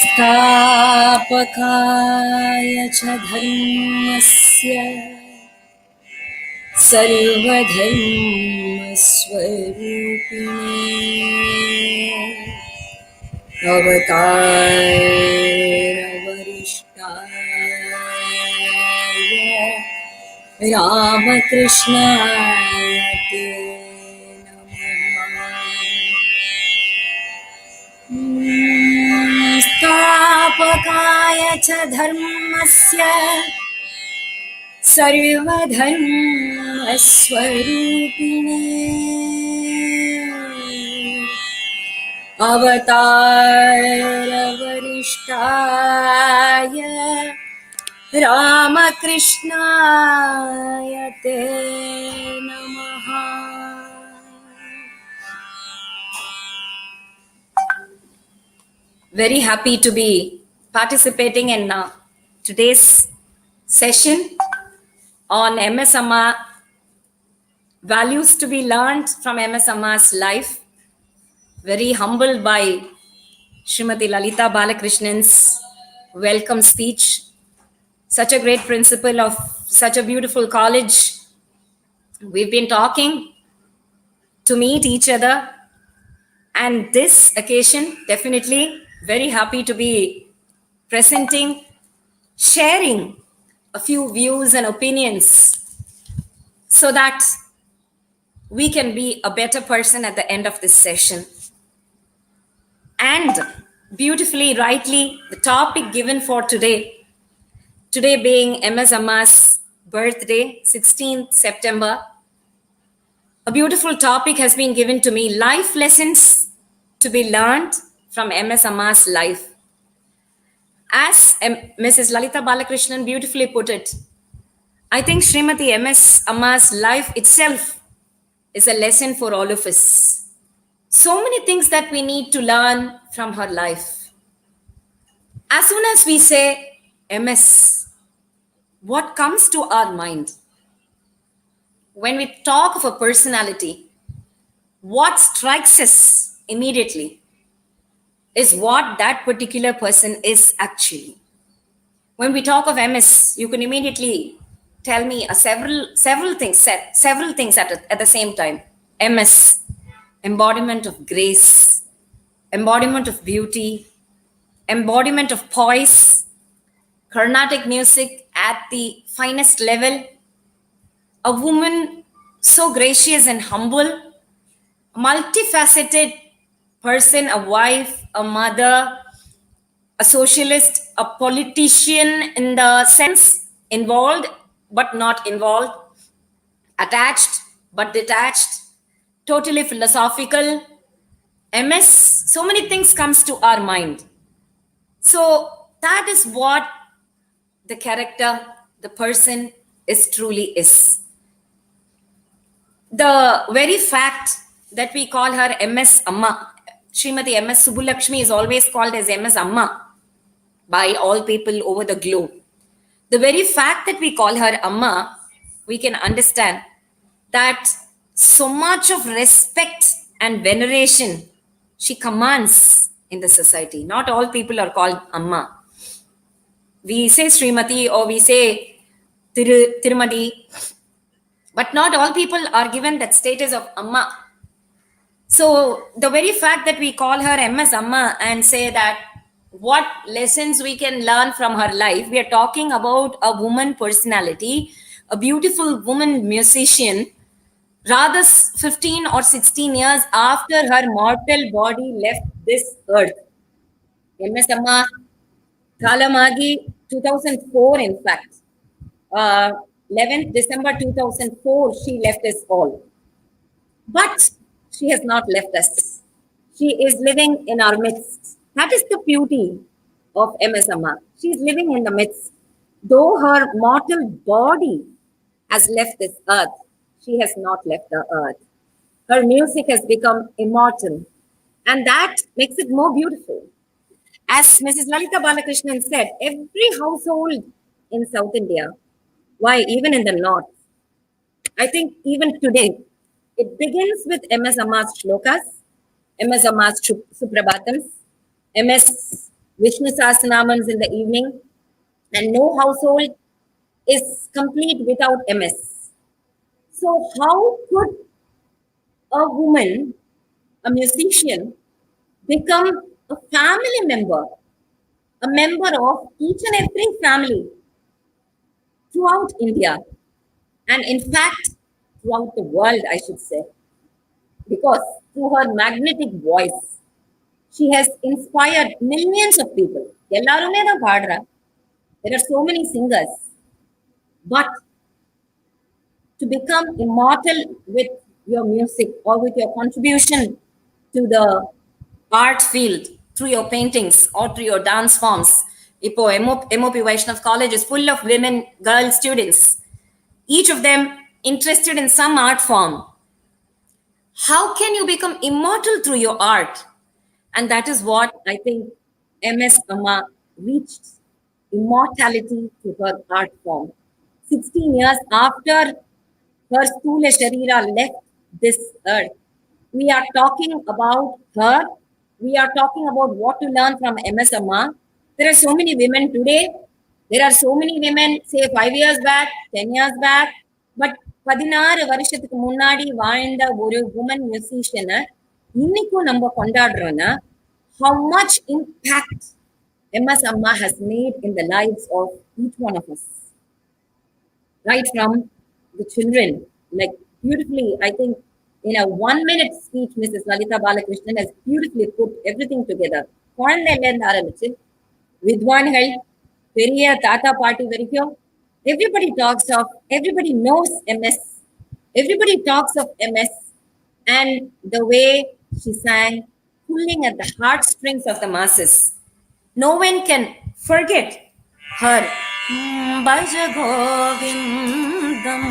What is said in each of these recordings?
स्थापकाय च धर्मस्य सर्वधर्मस्वरूपिणे अवतारवरिष्ठाय रामकृष्णाय ते नमः। स्थापकाय च धर्मस्य सर्वधर्मस्वरूपिणे अवतारवरिष्ठाय रामकृष्णाय ते नमः। Very happy to be participating in today's session on MS Amma, values to be learned from MS Amma's life. Very humbled by Srimati Lalita Balakrishnan's welcome speech. Such a great principal of such a beautiful college. We've been talking to meet each other, and this occasion, definitely very happy to be presenting, sharing a few views and opinions so that we can be a better person at the end of this session. And beautifully, rightly, the topic given for today being MS Amma's birthday, 16th September, a beautiful topic has been given to me, life lessons to be learned from MS Amma's life. As Mrs. Lalita Balakrishnan beautifully put it, I think Srimati MS Amma's life itself is a lesson for all of us. So many things that we need to learn from her life. As soon as we say MS, what comes to our mind? When we talk of a personality, what strikes us immediately is what that particular person is actually. When we talk of MS, you can immediately tell me several things at the same time. MS, embodiment of grace, embodiment of beauty, embodiment of poise, Carnatic music at the finest level, a woman so gracious and humble, multifaceted person, a wife, a mother, a socialist, a politician in the sense involved but not involved, attached but detached, totally philosophical. MS, so many things comes to our mind. So that is what the character, the person truly is. The very fact that we call her MS Amma, Srimati MS Subbulakshmi is always called as MS Amma by all people over the globe. The very fact that we call her Amma, we can understand that so much of respect and veneration she commands in the society. Not all people are called Amma. We say Srimati or we say Tirumadi, but not all people are given that status of Amma. So the very fact that we call her MS Amma and say that what lessons we can learn from her life, we are talking about a woman personality, a beautiful woman musician, rather 15 or 16 years after her mortal body left this earth. MS Amma Kalamagi 2004, in fact. 11th December 2004, she left us all. But she has not left us. She is living in our midst. That is the beauty of MS Amma. She is living in the midst. Though her mortal body has left this earth, she has not left the earth. Her music has become immortal, and that makes it more beautiful. As Mrs. Lalita Balakrishnan said, every household in South India, why even in the North, I think even today, it begins with MS Amma's shlokas, MS Amma's Suprabhatams, MS Vishnu Sahasranamams in the evening, and no household is complete without MS. So, how could a woman, a musician, become a family member, a member of each and every family throughout India, and in fact, throughout the world, I should say, because through her magnetic voice, she has inspired millions of people. எல்லாருமே தான் பாடுறா. There are so many singers, but to become immortal with your music or with your contribution to the art field through your paintings or through your dance forms. Ipo MOP Vaishnava College is full of women, girl students, each of them interested in some art form. How can you become immortal through your art? And that is what I think MS Amma reached immortality through her art form. 16 years after her Stula Sharira left this earth, we are talking about her. We are talking about what to learn from MS Amma. There are so many women today. There are so many women, say 5 years back, 10 years back. But 16 வருஷத்துக்கு முன்னாடி வாழ்ந்த ஒரு woman musician இன்னைக்கும் நம்ம கொண்டாடுறோம்னா how much impact MS Amma has made in the lives of each one of us. Right from the children, like beautifully, I think in a 1 minute speech, Mrs. Lalita Balakrishnan has beautifully put everything together. குழந்தையிலேருந்து ஆரம்பிச்சு வித்வான்கள் பெரிய தாத்தா பாட்டி வரைக்கும் everybody talks of, everybody knows MS, everybody talks of MS, and the way she sang, pulling at the heartstrings of the masses. No one can forget her. Bhaj Govindam,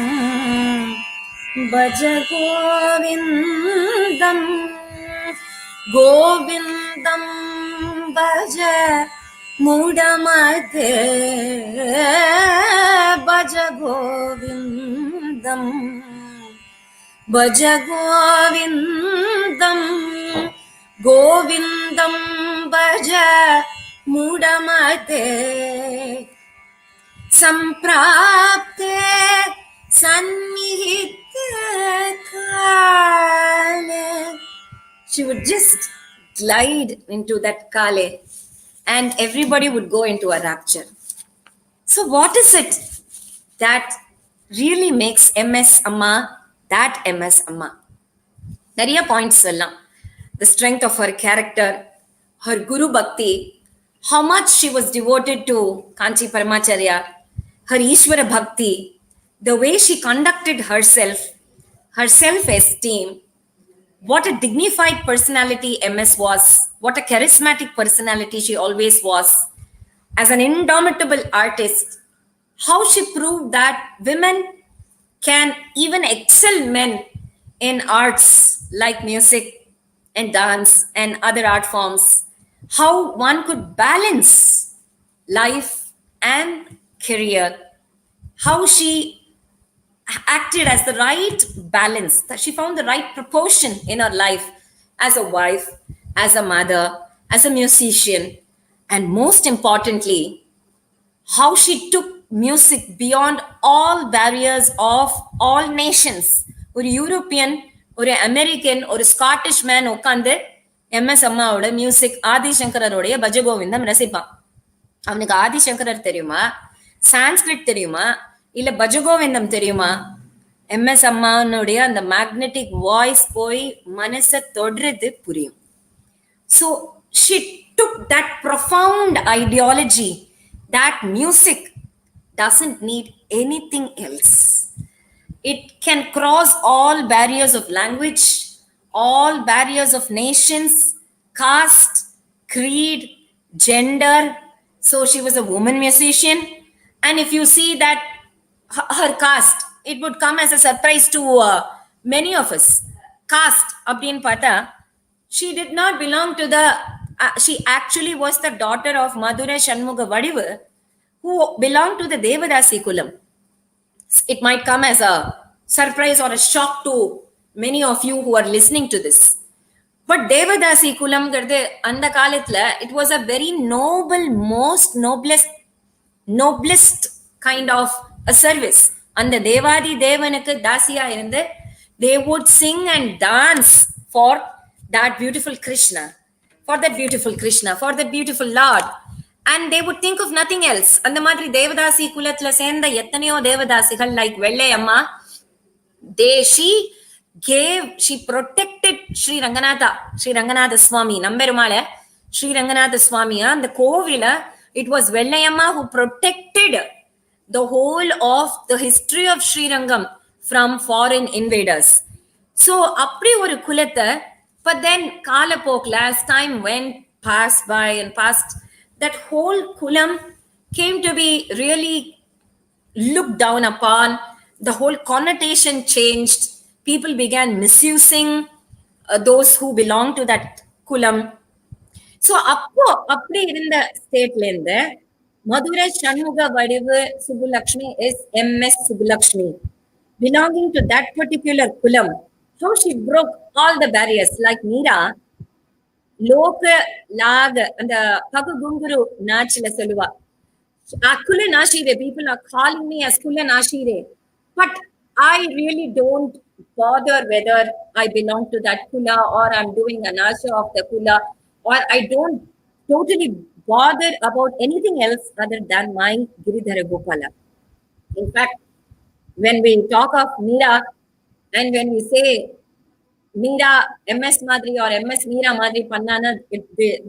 Bhaj Govindam, Govindam Bhaj Mudamate, Bhaj Govindam, Bhaj Govindam, Govindam Bhaj Mudamate, Samprapte Sannihite Kale. She would just glide into that Kale and everybody would go into a rapture. So what is it that really makes MS Amma that MS Amma? Nariya points சொல்லலாம். The strength of her character, her Guru Bhakti, how much she was devoted to Kanchi Paramacharya, her Ishvara Bhakti, the way she conducted herself, her self-esteem, what a dignified personality MS was, what a charismatic personality she always was. As an indomitable artist, how she proved that women can even excel men in arts like music and dance and other art forms. How one could balance life and career. How she acted as the right balance, that she found the right proportion in her life as a wife, as a mother, as a musician, and most importantly, how she took music beyond all barriers of all nations. ஒரு European, ஒரு American, ஒரு Scottish man உட்காந்து MS அம்மாவோட music ஆதிசங்கரோடைய Bhaja Govindam ரசிப்பான். அவனுக்கு ஆதிசங்கரர் தெரியுமா, சான்ஸ்கிரிட் தெரியுமா, இல்ல பஜகோவிந்தம் தெரியுமா? MS அம்மானுடைய அந்த மேக்னெட்டிக் வாய்ஸ் போய் மனசை தொடுறது புரியும். So she took that profound ideology that music doesn't need anything else. It can cross all barriers of language, all barriers of nations, caste, creed, gender. So she was a woman musician. And if you see that her caste, it would come as a surprise to many of us. Caste, abdin pata, she did not belong to the, she actually was the daughter of Madura Shanmuga Vadivu, who belonged to the Devadasi Kulam. It might come as a surprise or a shock to many of you who are listening to this. But Devadasi Kulam garde அந்த காலத்துல it was a very noble, most noblest kind of a service. அந்த தேவாதி தேவனுக்கு தாசியா இருந்து they would sing and dance for that beautiful Krishna, for that beautiful Krishna, for that beautiful Lord, and they would think of nothing else. அந்த மாதிரி தேவதாசி குலத்துல சேர்ந்த எத்தனையோ தேவதாசிகள் like வெள்ளை அம்மா, she protected Sri Ranganatha Swami, Namberumala, Sri Ranganatha Swami, and the Kovila. It was Vellayamma who protected the whole of the history of Sri Rangam from foreign invaders. So, appdi oru kulatha, but then Kalapok, as time went passed by and passed, that whole kulam came to be really looked down upon. The whole connotation changed. People began misusing those who belong to that kulam. So, appdi irundha state lende Madura Shanmuga Vadivu Subbulakshmi is MS Subbulakshmi, belonging to that particular kulam. How she broke all the barriers, like Mera, Loka Lag, and the Pagugunguru Nachila Solluva. Kula Nashire, people are calling me as Kula Nashire, but I really don't bother whether I belong to that kula or I'm doing a nasha of the kula, or I don't totally bother about anything else other than my Giridhara Gopala. In fact, when we talk of Mera and when we say Mera MS Madri or MS Mera Madri Pannana,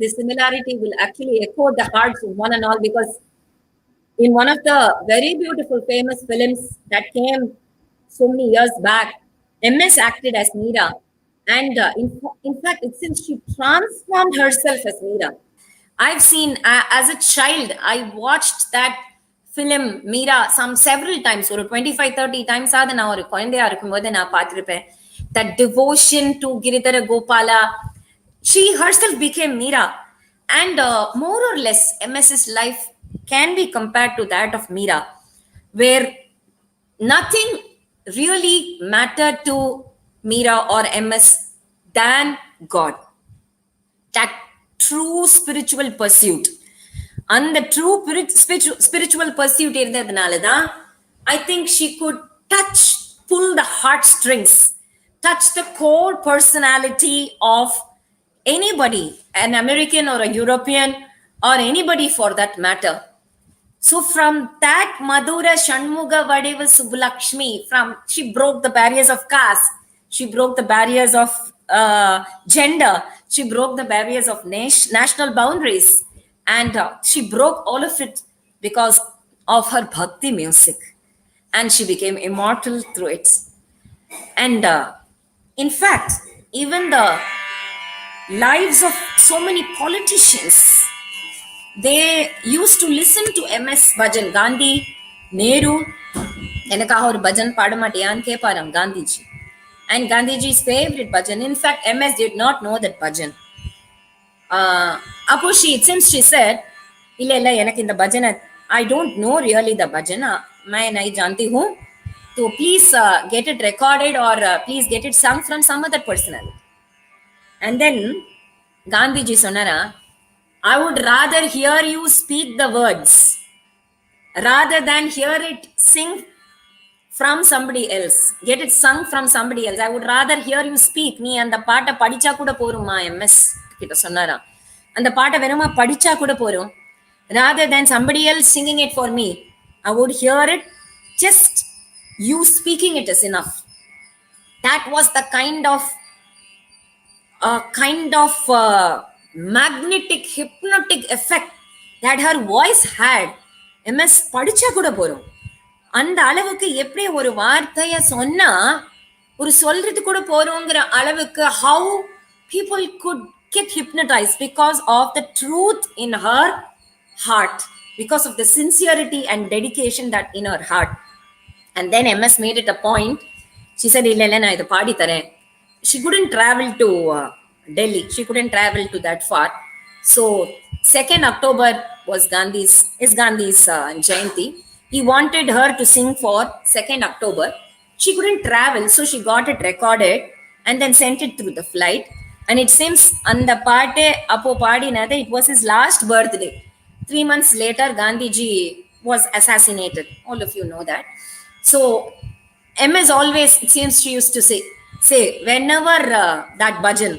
the similarity will actually echo the hearts of one and all, because in one of the very beautiful famous films that came so many years back, MS acted as Mera, and in fact, it seems she transformed herself as Mera. I've seen, as a child, I watched that film Mera several times, or 25-30 times. That devotion to Giridhara Gopala, she herself became Mera, and more or less MS's life can be compared to that of Mera, where nothing really mattered to Mera or MS than God. That true spiritual pursuit. And the true spiritual pursuit I think she could pull the heartstrings, touch the core personality of anybody, an American or a European or anybody for that matter. So from that Madura Shanmuga Vadiva Subbulakshmi, she broke the barriers of caste, she broke the barriers of gender, she broke the barriers of national boundaries, and she broke all of it because of her bhakti music, and she became immortal through it. And in fact, even the lives of so many politicians, they used to listen to MS Bhajan. Gandhi, Nehru, enakaga or bhajan paadamaatiyan keparam Gandhiji. And Gandhiji's favorite bhajan. In fact, MS did not know that bhajan. Since she said, illa enak inda bhajan, I don't know really the bhajan, main nahi janti hu, so please get it recorded, or please get it sung from some other personality. And then Gandhiji sonara, I would rather hear you speak the words rather than hear it sing from somebody else, get it sung from somebody else. I would rather hear you speak. Nee and the paata padicha kuda poruma, MS kita sonnara, and the paata veruma padicha kuda porum, rather than somebody else singing it for me. I would hear it, just you speaking it is enough. That was the kind of magnetic, hypnotic effect that her voice had. MS படிச்சா கூட போறோம், அந்த அளவுக்கு எப்படி ஒரு வார்த்தைய சொன்னா ஒரு சொல்றது கூட போறோங்கிற அளவுக்கு how people could get hypnotized because of the truth in her heart, because of the sincerity and dedication that in her heart. And then MS made it a point. She said, illa na idu paadi tharen. She couldn't travel to Delhi. She couldn't travel to that far. So 2nd October was Gandhi's Jayanti. He wanted her to sing for 2nd October. She couldn't travel, so she got it recorded and then sent it through the flight. And it seems அந்த பாட்டு அப்போ பாடினது, it was his last birthday. 3 months later, Gandhiji was assassinated. All of you know that. So, MS always, it seems she used to say whenever that bhajan,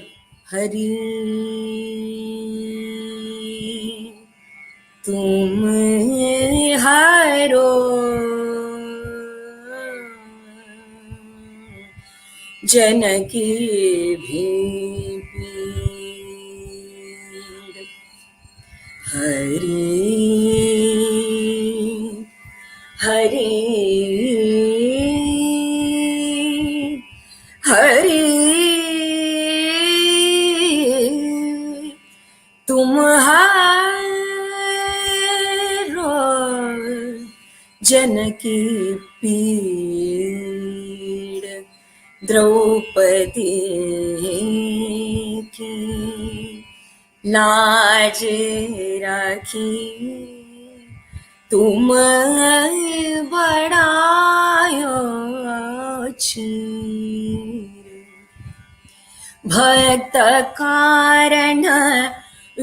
Hari, tum haro, Janaki bhi peed, Hari, Hari, Hari, तुम्हारो जनकी पीड़, द्रौपदी की लाज राखी, तुम बड़ायो चीर, भक्त कारण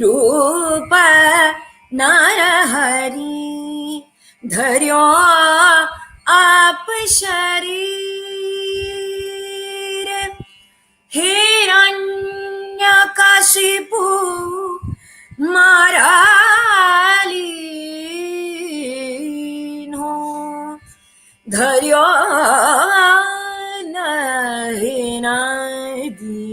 रूप नरहरि, धर्यो आप शरीर, हिरण्यकशिपु मारालीनो, धर्यो नहीं नदी,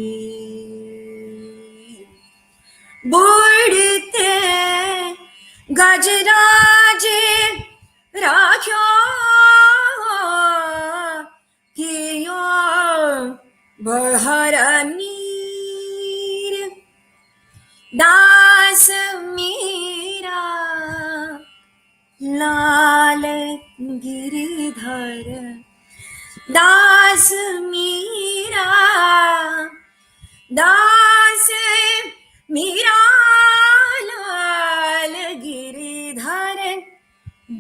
बुढ़ते गजराज राख्यो, कियो बहर नीर, दास मीरा लाल गिरधर, दास मीरा, दास मीरा लाल गिरधर,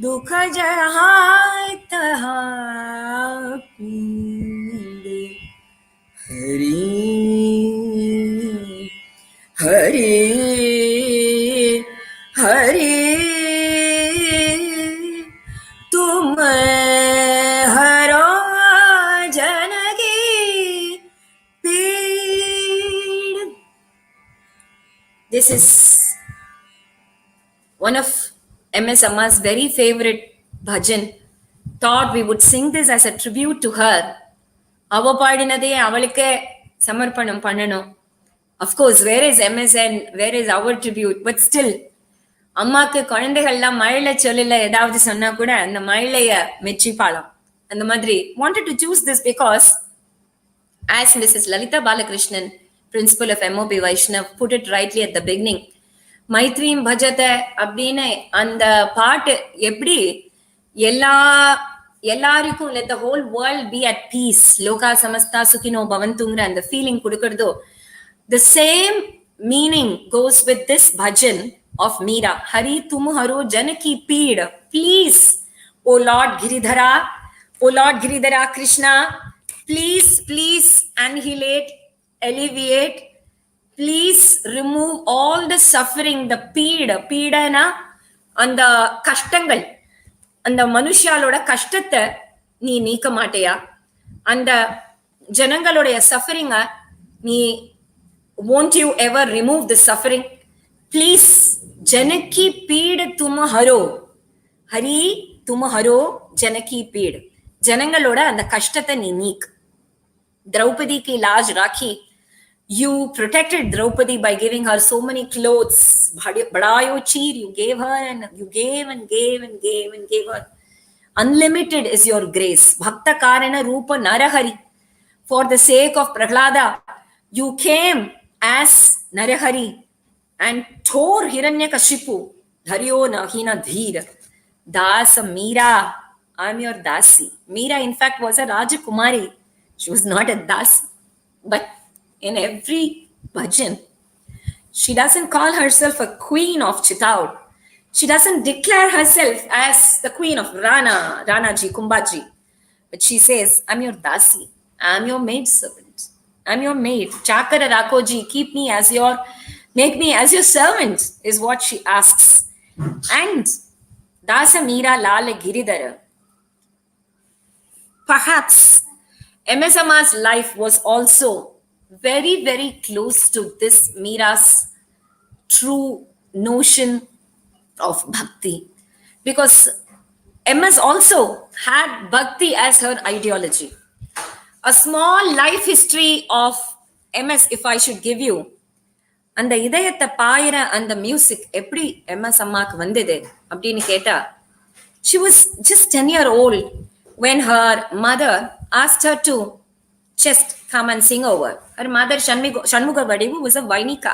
दुख जहाँ तहाँ पीड़े, हरि हरि हरि, तुम हरो जनकी पीड़. This is one of MS Amma's very favorite bhajan. Thought we would sing this as a tribute to her. அவ பாடினதே அவளுக்கே சமர்ப்பணம் பண்ணணும். Of course, where is MS and where is our tribute? But still, அம்மாக்கு குழந்தைகள்லாம் மழையில சொல்லல ஏதாவது சொன்னா கூட அந்த மழைய மெச்சிப்பாளாம். அந்த மாதிரி wanted to choose this because as Mrs. Lalita Balakrishnan, principal of MOP Vaishnava, put it rightly at the beginning, மைத்ரீம் பஜத்தை அப்படின்னு அந்த பாட்டு எப்படி எல்லாருக்கும் let the whole world be at peace, லோகா சமஸ்தா சுகினோ பவந்துங்கிற அந்த feeling கொடுக்கறதோ, the same meaning goes with this bhajan of Mera. Hari tum haro janaki peed, please, O Lord Giridhara, O Lord Giridhara Krishna, please annihilate, alleviate, please remove all the suffering, the பீடனா அந்த கஷ்டங்கள், அந்த மனுஷாலோட கஷ்டத்தை நீ நீக்க மாட்டியா, அந்த ஜனங்களுடைய சஃபரிங்க நீ won't you ever remove the suffering? Please, janaki peed tum haro, hari tum haro janaki peed, ஜனங்களோட அந்த கஷ்டத்தை நீ நீக். திரௌபதி की लाज राखी, you protected Draupadi by giving her so many clothes, badayo cheer, you gave her and you gave and gave and gave and gave her. Unlimited is your grace. Bhakta karana rupa narahari, for the sake of Prahlada you came as Narahari and tore Hiranyakashipu, dharyo nahina dheera, dasa Mera, I'm your dasi. Mera in fact was a Rajakumari, she was not a dasi, but in every bhajan she doesn't call herself a queen of Chitaur, she doesn't declare herself as the queen of Ranaji, Kumbhaji, but she says, I'm your dasi, I'm your maid servant, I'm your maid. Chakara Rakoji, make me as your servant, is what she asks. And Dasa Mera Lala Giridhara. Perhaps MS Amma's life was also very, very close to this Mira's true notion of bhakti, because MS also had bhakti as her ideology. A small life history of MS, if I should give you, அந்த இதயத்தை பாயிர அந்த music எப்படி MS அம்மாக்கு வந்தது அப்படின்னு கேட்டா, she was just 10-year-old when her mother asked her to just come and sing over. Her mother, Shanmuga Vadivu, was a Vainika,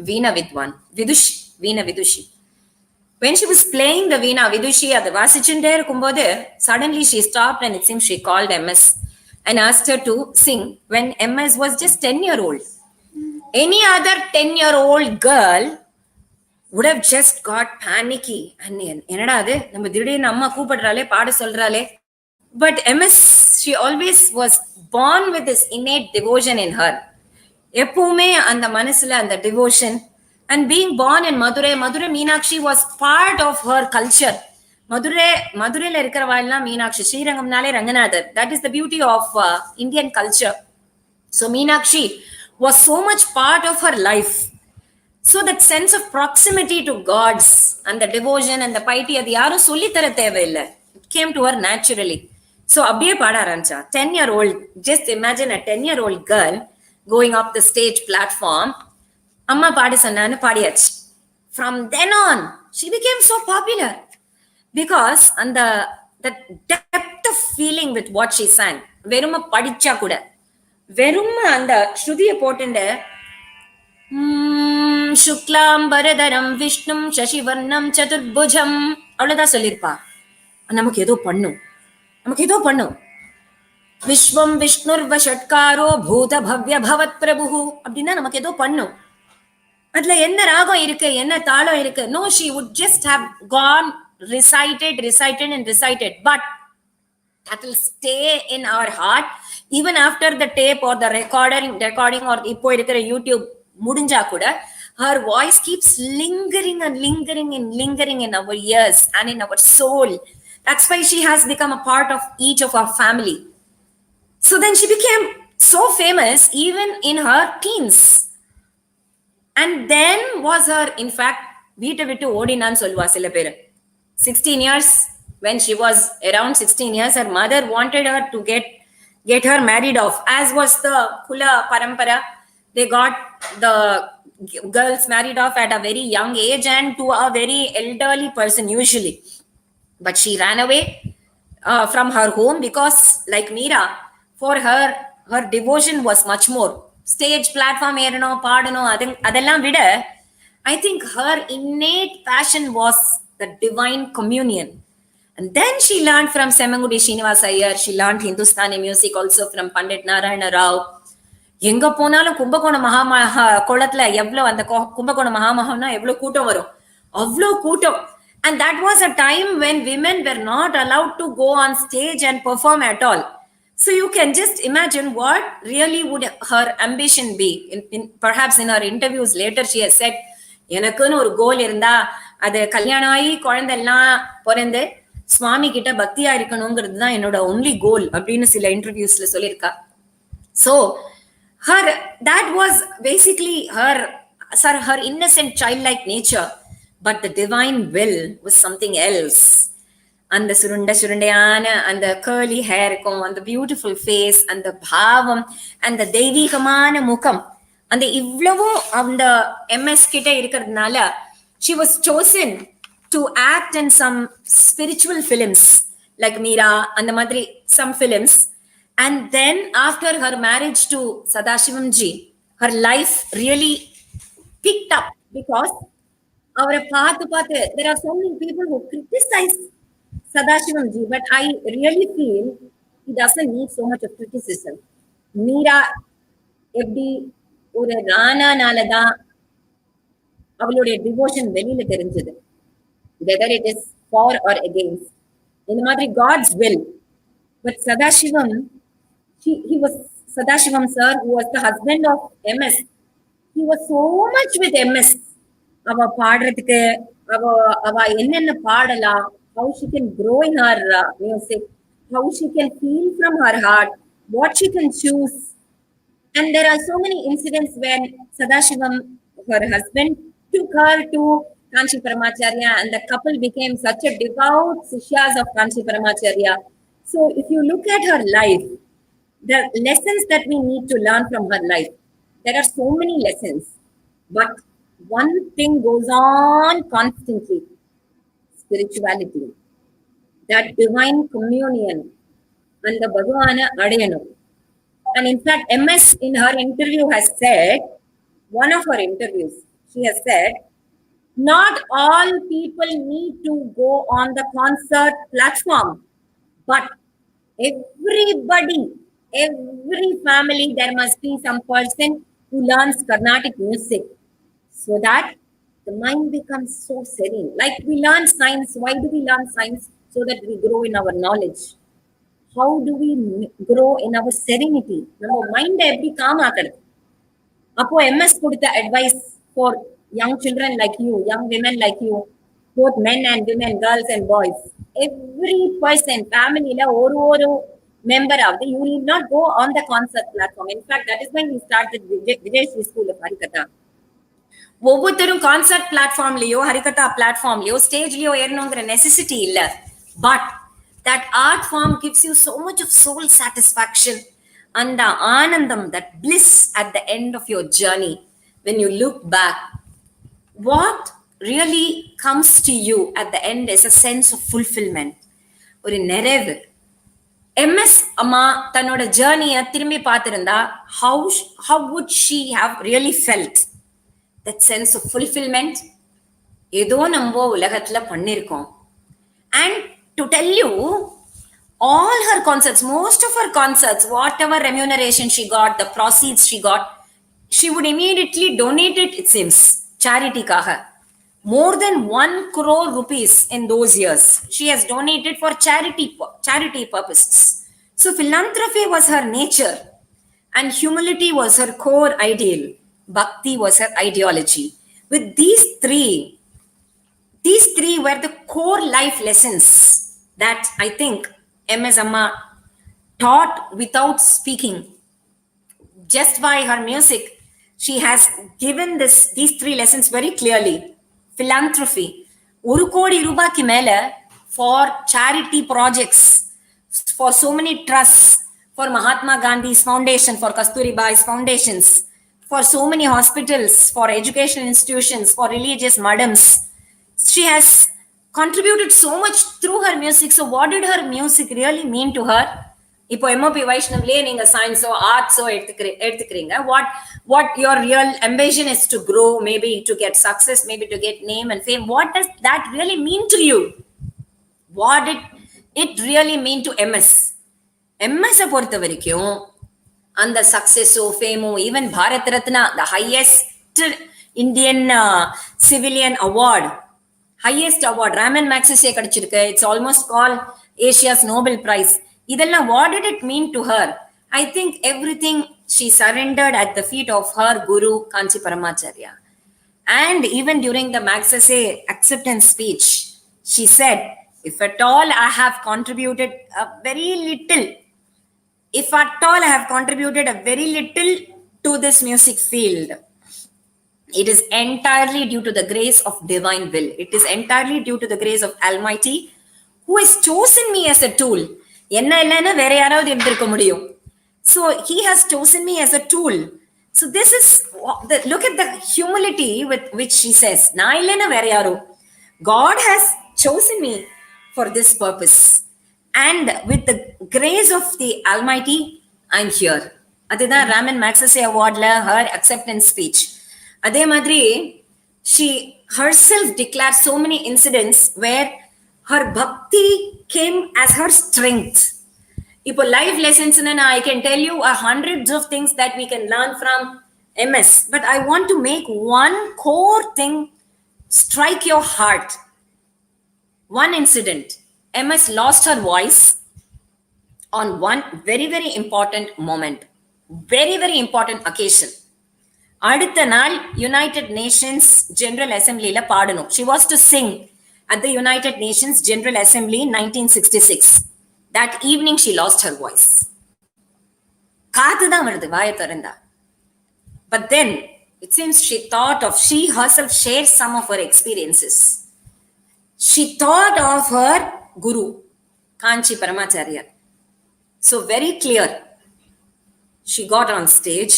Veena Vidwan, Veena Vidushi. When she was playing the Veena Vidushi at the Vasichinde Kumbode, suddenly she stopped and it seems she called MS and asked her to sing when MS was just 10-year-old. Any other 10-year-old girl would have just got panicky. And but MS, she always was born with this innate devotion in her. Eppume and the manasila and the devotion. And being born in Madurai Meenakshi was part of her culture. Madurai la irukravalla Meenakshi, Srirangamnale Ranganathan. That is the beauty of Indian culture. So Meenakshi was so much part of her life. So that sense of proximity to gods and the devotion and the piety, adu yaru solli thara thevilla. It came to her naturally. So abbiye paada arancha. 10-year-old, just imagine a 10-year-old girl going up the stage platform. Amma paadi sonnanu paadiyachu. From then on, she became so popular because and the depth of feeling with what she sang. Veruma padicha kuda. Veruma and the Shrudiya potinde Shuklam Baradaram Vishnum Shashivarnam Chaturbhujam avladha sollirpa. நமக்கு ஏதோ பண்ணும் விஸ்வம் விஷ்ணுர் வஷட்காரோ பூத பவ்ய பவத் பிரபு அப்படின்னா நமக்கு ஏதோ பண்ணும். அதுல என்ன ராகம் இருக்கு, என்ன தாளம் இருக்கு? No, she would just have gone recited but that will stay in our heart even after the tape or the recording or இப்போ இருக்கிற YouTube முடிஞ்சா கூட her voice keeps lingering in our ears and in our soul. That's why she has become a part of each of our family. So then she became so famous even in her teens. And then was her, in fact, வீட்டை விட்டு ஓடினான்னு சொல்லுவா சில பேர். 16 years, when she was around 16 years, her mother wanted her to get her married off, as was the Kula Parampara. They got the girls married off at a very young age and to a very elderly person usually. But she ran away from her home because, like Mera, for her devotion was much more. Stage platform ஏறனோ பாடனோ அதெல்லாம் விட, I think her innate passion was the divine communion. And then she learned from Semangudi Srinivasa Iyer. She learned Hindustani music also from Pandit Narayana Rao. எங்க போனாலும் கும்பகோணம் குளத்துல எவ்வளவு அந்த கும்பகோணம் மகாமகம்னா எவ்வளவு கூட்டம் வரும், அவ்வளோ கூட்டம். And that was a time when women were not allowed to go on stage and perform at all. So you can just imagine what really would her ambition be. Perhaps in her interviews later she has said, எனக்குன்னு ஒரு கோல் இருந்தா அது கல்யாணம் ஆகி குழந்தைலாம் பிறந்து சுவாமி கிட்ட பக்தியா இருக்கணுங்கிறது தான் என்னோட ஒன்லி கோல் அப்படின்னு சில இன்டர்வியூஸ்ல சொல்லியிருக்கா. So that was basically her innocent childlike nature, but the divine will was something else. And the surundayana and the curly hair and the beautiful face and the bhavam and the devikamana mukam and the ivlavo of the MS kitta irukradnala, she was chosen to act in some spiritual films like Mera and the madri some films. And then after her marriage to Sadashivamji, her life really picked up because there are so many people who criticize Sadashivamji, but I really feel he doesn't need so much of criticism. Mera எப்படி ஒரு ராணானாலதான் அவளுடைய devotion வெளியில தெரிஞ்சது, whether it is for or against. இந்த மாதிரி God's will. But Sadashivam, he was Sadashivam sir, who was the husband of MS, he was so much with MS. அவ பாடுறதுக்கு அவ என்னென்ன பாடலாம், how she can grow in her music, how she can feel from her heart, what she can choose. And there are so many incidents when Sadashivam, her husband, took her to Kanchi Paramacharya, and the couple became such a devout Sishyas of Kanchi Paramacharya. So if you look at her life, the lessons that we need to learn from her life, there are so many lessons, but one thing goes on constantly: spirituality, that divine communion, and the Bhagavana Adayanu. And in fact, MS in her interview has said, one of her interviews, she has said, not all people need to go on the concert platform, but everybody, every family, there must be some person who learns Carnatic music, so that the mind becomes so serene. Like we learn science. Why do we learn science? So that we grow in our knowledge. How do we grow in our serenity? Our mind every calm ஆக்குறது. அப்போ MS கொடுத்த advice for young children like you, young women like you, both men and women, girls and boys. Every person, family la ஒரு member of the, you need not go on the concert platform. In fact, that is why we started Vijay School of Harikatha. ஒவ்வொருத்தரும் concert பிளாட்ஃபார்ம்லயோ Harikatha பிளாட்ஃபார்ம்லயோ ஸ்டேஜ்லயோ ஏறணுங்கிற necessity இல்ல. But that art form gives you so much of soul satisfaction and the anandam, that bliss at the end of your journey. When you look back, what really comes to you at the end is a sense of fulfillment, ஒரு நிறைவு. MS Amma தன்னோட ஜர்னியை திரும்பி பார்த்திருந்தா how would she have really felt? That sense of fulfillment, ஏதோ நம்ம உலகத்துல பண்ணிருக்கோம். And to tell you, all her concerts, most of her concerts, whatever remuneration she got, the proceeds she got, she would immediately donate it, it seems, charity kaha. More than 1 crore rupees in those years she has donated for charity purposes. So philanthropy was her nature, and humility was her core ideal. Bhakti was her ideology. With these three were the core life lessons that I think MS Amma taught without speaking. Just by her music, she has given these three lessons very clearly. Philanthropy, 1 கோடி ரூபாய்க்கு மேல for charity projects, for so many trusts, for Mahatma Gandhi's foundation, for Kasturiba's foundations, for so many hospitals, for education institutions, for religious madams. She has contributed so much through her music. So what did her music really mean to her? இப்போ MOP வைஷ்ணவ்லயே நீங்க சயின்ஸோ ஆர்ட்ஸோ எடுத்துக்கிறீங்க. What your real ambition is to grow, maybe to get success, maybe to get name and fame. What does that really mean to you? What did it really mean to MS? MS பொறுத்த வரைக்கும் அந்த சக்சஸோ ஃபேமோ, even Bharat Ratna, the highest Indian civilian award, highest award, Raman Magsaysay கிடைச்சிருக்கு. It's almost called Asia's Nobel Prize. இதெல்லாம் what did it mean to her? I think everything she surrendered at the feet of her guru Kanchi Paramacharya. And even during the Magsaysay acceptance speech, she said, if at all I have contributed a very little, if at all I have contributed a very little to this music field, it is entirely due to the grace of divine will. It is entirely due to the grace of Almighty, who has chosen me as a tool. என்ன இல்லைன்னா வேற யாராவது இருந்திருக்க முடியும். So he has chosen me as a tool. So this is look at the humility with which she says, நான் இல்லைன்னா வேற யாரோ, God has chosen me for this purpose, and with the grace of the Almighty I'm here. அதுதான் Raman மேக்ஸஸே அவார்ட்ல her acceptance speech. அதே மாதிரி she herself declared so many incidents where her bhakti came as her strength. இப்போ life lessons na I can tell you hundreds of things that we can learn from MS, but I want to make one core thing strike your heart. One incident, MS lost her voice on one very, very important moment. Very, very important occasion. அடுத்த நாள் United Nations general அசம்பிளியில பாடணும். She was to sing at the United Nations General Assembly in 1966. That evening she lost her voice. காத்து தான் வருது வாயை திறந்தா. But then it seems she herself shared some of her experiences. She thought of her guru, Kanchi Paramacharya. So very clear. She got on stage.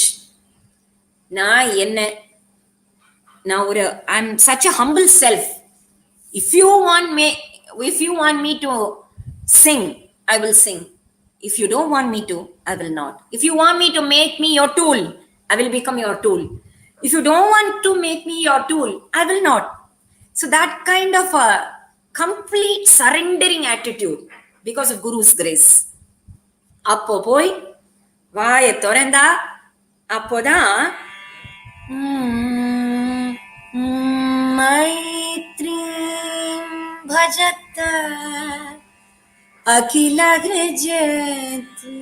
I'm such a humble self. If you want me to sing, I will sing. If you don't want me to, I will not. If you want me to make me your tool, I will become your tool. If you don't want to make me your tool, I will not. So that kind of a complete surrendering attitude because of Guru's grace. அப்போ போய் வாயை திறந்தா அப்போதான் மைத்ரீம் பஜத அகில கிருஜதி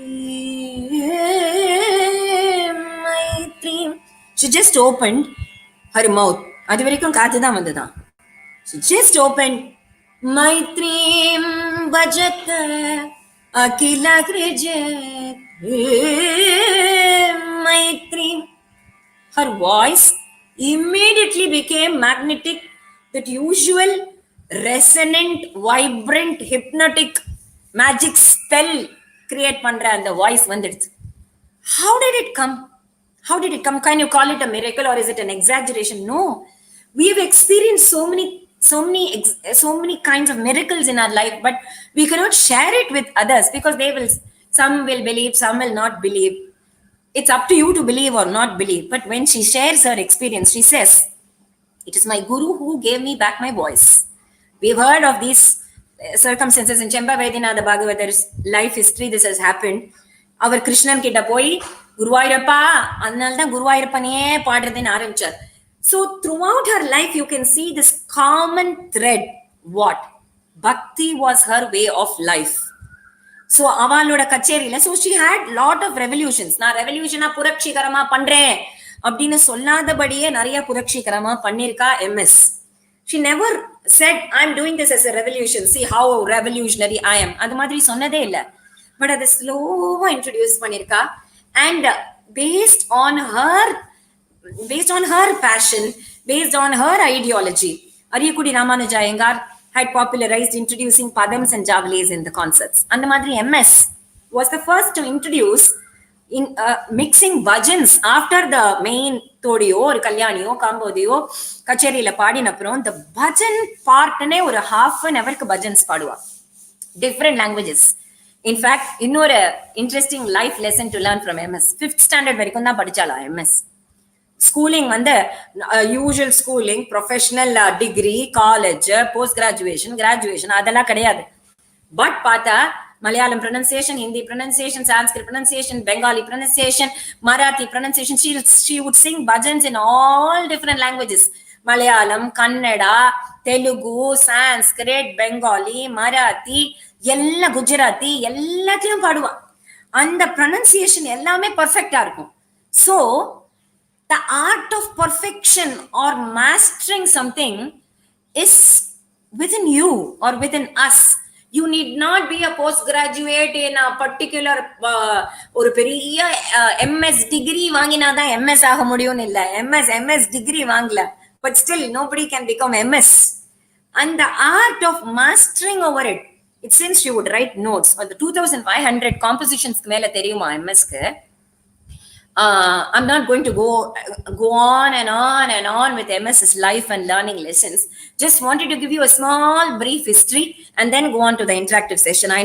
மைத்ரீம். She just opened her mouth. அது வரைக்கும் காத்து தான் வந்துதான். She just opened மைத்ரீம் பஜத அகில கிருஜதி மைத்ரீம். Her voice immediately became magnetic. That usual resonant, vibrant, hypnotic magic spell create பண்ற அந்த voice வந்துடுச்சு. How did it come? Can you call it a miracle or is it an exaggeration? No. We have experienced so many kinds of miracles in our life, but we cannot share it with others because some will believe, some will not believe. It's up to you to believe or not believe. But when she shares her experience, she says, it is my guru who gave me back my voice. We've heard of these circumstances in Chemba Vaidyanatha Bhagavatar's life history. This has happened. Our Krishnan kitta poi Guruvayirappa annal da Guruvayirapane paadradinu aarambichar. So throughout her life you can see this common thread. What? Bhakti was her way of life. So அவளோட கச்சேரியில so she had lot of revolutions. நான் ரெவல்யூஷனா புரட்சிகரமா பண்றேன் அப்படின்னு சொல்லாதபடியே நிறைய புரட்சிகரமா பண்ணிருக்கா MS. She never said I'm doing this as a revolution, see how revolutionary I am. அது மாதிரி சொன்னதே இல்ல. பட் அதை ஸ்லோவா இன்ட்ரோடியூஸ் பண்ணிருக்கா. And based on her passion, based on her ideology, Ariyakudi Ramanuja Iyengar had popularized introducing padams and javalis in the concerts. And the Madri MS was the first to introduce in mixing bhajans after the main todiyo or kalyaniyo kambodiyo kacheri la paadina aprom the bhajan part ne or half an hour ku bhajans paduva, different languages. In fact, innora interesting life lesson to learn from MS. 5th standard varaikum da padichala MS. Schooling வந்து usual schooling, professional degree, college, post graduation அதெல்லாம் கிடையாது. But பார்த்தா Malayalam pronunciation, Hindi pronunciation, Sanskrit pronunciation, Bengali pronunciation, Marathi pronunciation. She would sing bhajans in all different languages. Malayalam, Kannada, Telugu, Sanskrit, Bengali, Marathi, எல்லா குஜராத்தி எல்லாத்தையும் பாடுவா. அந்த pronunciation எல்லாமே பர்ஃபெக்டா இருக்கும். So the art of perfection or mastering something is within you or within us. You need not be a postgraduate in a particular ஒரு பெரிய MS degree வாங்கினா தான் MS ஆக முடியும்னு இல்ல. MS degree வாங்கல, but still nobody can become MS. And the art of mastering over it seems she would write notes on the 2500 compositions மேல தெரியுமா MSக்கு. I'm not going to go on and on with MS's life and learning lessons. Just wanted to give you a small brief history and then go on to the interactive session.